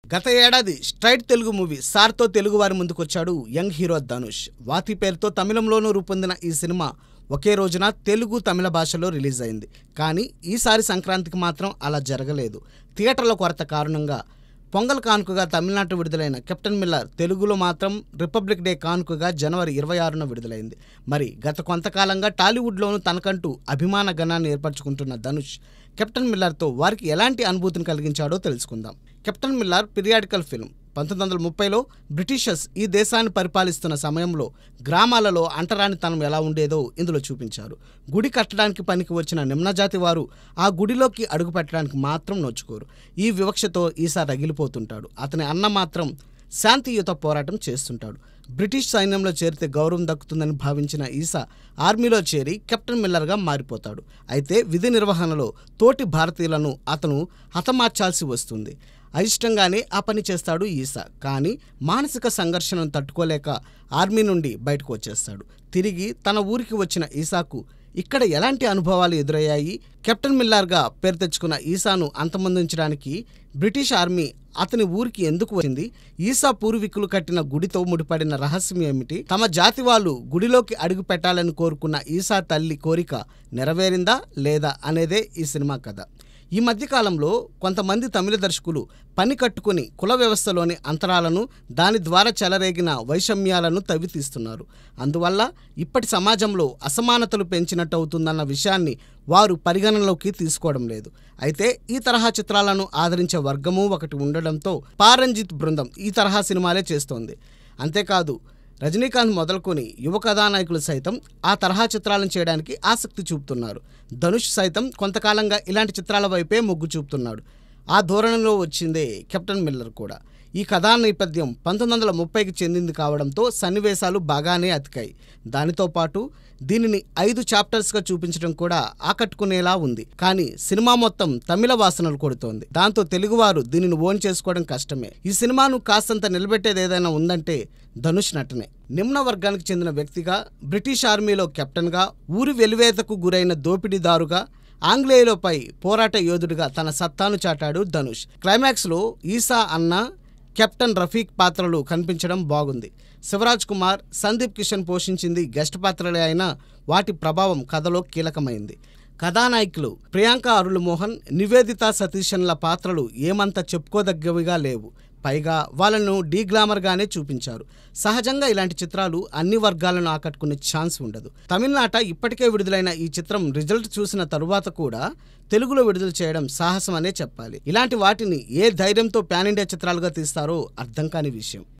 గత ఏడాది straight Telugu movie సార్తో తెలుగువారి ముందుకొచ్చాడు యంగ్ హీరో ధనుష్. వాతి పేరుతో తమిళంలోనూ రూపొందిన ఈ సినిమా ఒకే రోజున తెలుగు, తమిళ భాషలో రిలీజ్ అయింది. కానీ ఈసారి సంక్రాంతికి మాత్రం అలా జరగలేదు. థియేటర్ల కొరత కారణంగా పొంగల్ కానుకగా తమిళనాట విడుదలైన కెప్టెన్ మిల్లర్ తెలుగులో మాత్రం రిపబ్లిక్ డే కానుకగా జనవరి 26న విడుదలైంది. మరి గత కొంతకాలంగా టాలీవుడ్లోనూ తనకంటూ అభిమాన గణాన్ని ఏర్పరచుకుంటున్న ధనుష్ కెప్టెన్ మిల్లర్తో వారికి ఎలాంటి అనుభూతిని కలిగించాడో తెలుసుకుందాం. Captain Miller periodical film. 1930లో బ్రిటిషర్స్ ఈ దేశాన్ని పరిపాలిస్తున్న సమయంలో గ్రామాలలో అంటరానితనం ఎలా ఉండేదో ఇందులో చూపించారు. గుడి కట్టడానికి పనికి వచ్చిన నిమ్నజాతి వారు ఆ గుడిలోకి అడుగు పెట్టడానికి మాత్రం నోచుకోరు. ఈ వివక్షతో ఈసా రగిలిపోతుంటాడు. అతని అన్న మాత్రం శాంతియుత పోరాటం చేస్తుంటాడు. బ్రిటిష్ సైన్యంలో చేరితే గౌరవం దక్కుతుందని భావించిన ఈసా ఆర్మీలో చేరి కెప్టెన్ మిల్లర్గా మారిపోతాడు. అయితే విధి నిర్వహణలో తోటి భారతీయులను అతను హతమార్చాల్సి వస్తుంది. అయిష్టంగానే ఆ పని చేస్తాడు ఈసా. కానీ మానసిక సంఘర్షణను తట్టుకోలేక ఆర్మీ నుండి బయటకు వచ్చేస్తాడు. తిరిగి తన ఊరికి వచ్చిన ఈసాకు ఇక్కడ ఎలాంటి అనుభవాలు ఎదురయ్యాయి? కెప్టెన్ మిల్లర్గా పేరు తెచ్చుకున్న ఈసాను అంతమొందించడానికి బ్రిటిష్ ఆర్మీ అతని ఊరికి ఎందుకు వచ్చింది? ఈసా పూర్వీకులు కట్టిన గుడితో ముడిపడిన రహస్యం ఏమిటి? తమ జాతి వాళ్ళు గుడిలోకి అడుగు పెట్టాలని కోరుకున్న ఈసా తల్లి కోరిక నెరవేరిందా లేదా అనేదే ఈ సినిమా కథ. ఈ మధ్యకాలంలో కొంతమంది తమిళ దర్శకులు పని కట్టుకుని కుల వ్యవస్థలోని అంతరాలను, దాని ద్వారా చెలరేగిన వైషమ్యాలను తవ్వితీస్తున్నారు. అందువల్ల ఇప్పటి సమాజంలో అసమానతలు పెంచినట్టు అవుతుందన్న విషయాన్ని వారు పరిగణనలోకి తీసుకోవడం లేదు. అయితే ఈ తరహా చిత్రాలను ఆదరించే వర్గము ఒకటి ఉండడంతో పారంజిత్ బృందం ఈ తరహా సినిమాలే చేస్తోంది. అంతేకాదు రజనీకాంత్ మొదలుకొని యువ కథానాయకులు సైతం ఆ తరహా చిత్రాలను చేయడానికి ఆసక్తి చూపుతున్నారు. ధనుష్ సైతం కొంతకాలంగా ఇలాంటి చిత్రాల వైపే మొగ్గు చూపుతున్నాడు. ఆ ధోరణిలో వచ్చిందే కెప్టెన్ మిల్లర్ కూడా. ఈ కథా నేపథ్యం 1930కి చెందింది కావడంతో సన్నివేశాలు బాగానే అతికాయి. దానితో పాటు దీనిని 5 చాప్టర్స్గా చూపించడం కూడా ఆకట్టుకునేలా ఉంది. కానీ సినిమా మొత్తం తమిళ వాసనలు కొడుతోంది. దాంతో తెలుగువారు దీనిని ఓన్ చేసుకోవడం కష్టమే. ఈ సినిమాను కాస్తంత నిలబెట్టేది ఏదైనా ఉందంటే ధనుష్ నటనే. నిమ్న వర్గానికి చెందిన వ్యక్తిగా, బ్రిటిష్ ఆర్మీలో కెప్టెన్గా, ఊరి వెలివేతకు గురైన దోపిడీదారుగా, ఆంగ్లేయులపై పోరాట యోధుడిగా తన సత్తాను చాటాడు ధనుష్. క్లైమాక్స్లో ఈసా అన్న, కెప్టెన్ రఫీక్ పాత్రలు కనిపించడం బాగుంది. శివరాజ్ కుమార్, సందీప్ కిషన్ పోషించింది గెస్ట్ పాత్రలే అయినా వాటి ప్రభావం కథలో కీలకమైంది. కథానాయకులు ప్రియాంక అరుళమోహన్, నివేదిత సతీషన్ల పాత్రలు ఏమంత చెప్పుకోదగ్గవిగా లేవు. పైగా వాళ్ళను డీగ్లామర్గానే చూపించారు. సహజంగా ఇలాంటి చిత్రాలు అన్ని వర్గాలను ఆకట్టుకునే ఛాన్స్ ఉండదు. తమిళనాట ఇప్పటికే విడుదలైన ఈ చిత్రం రిజల్ట్ చూసిన తరువాత కూడా తెలుగులో విడుదల చేయడం సాహసం అనే చెప్పాలి. ఇలాంటి వాటిని ఏ ధైర్యంతో పాన్ ఇండియా చిత్రాలుగా తీస్తారో అర్థం కాని విషయం.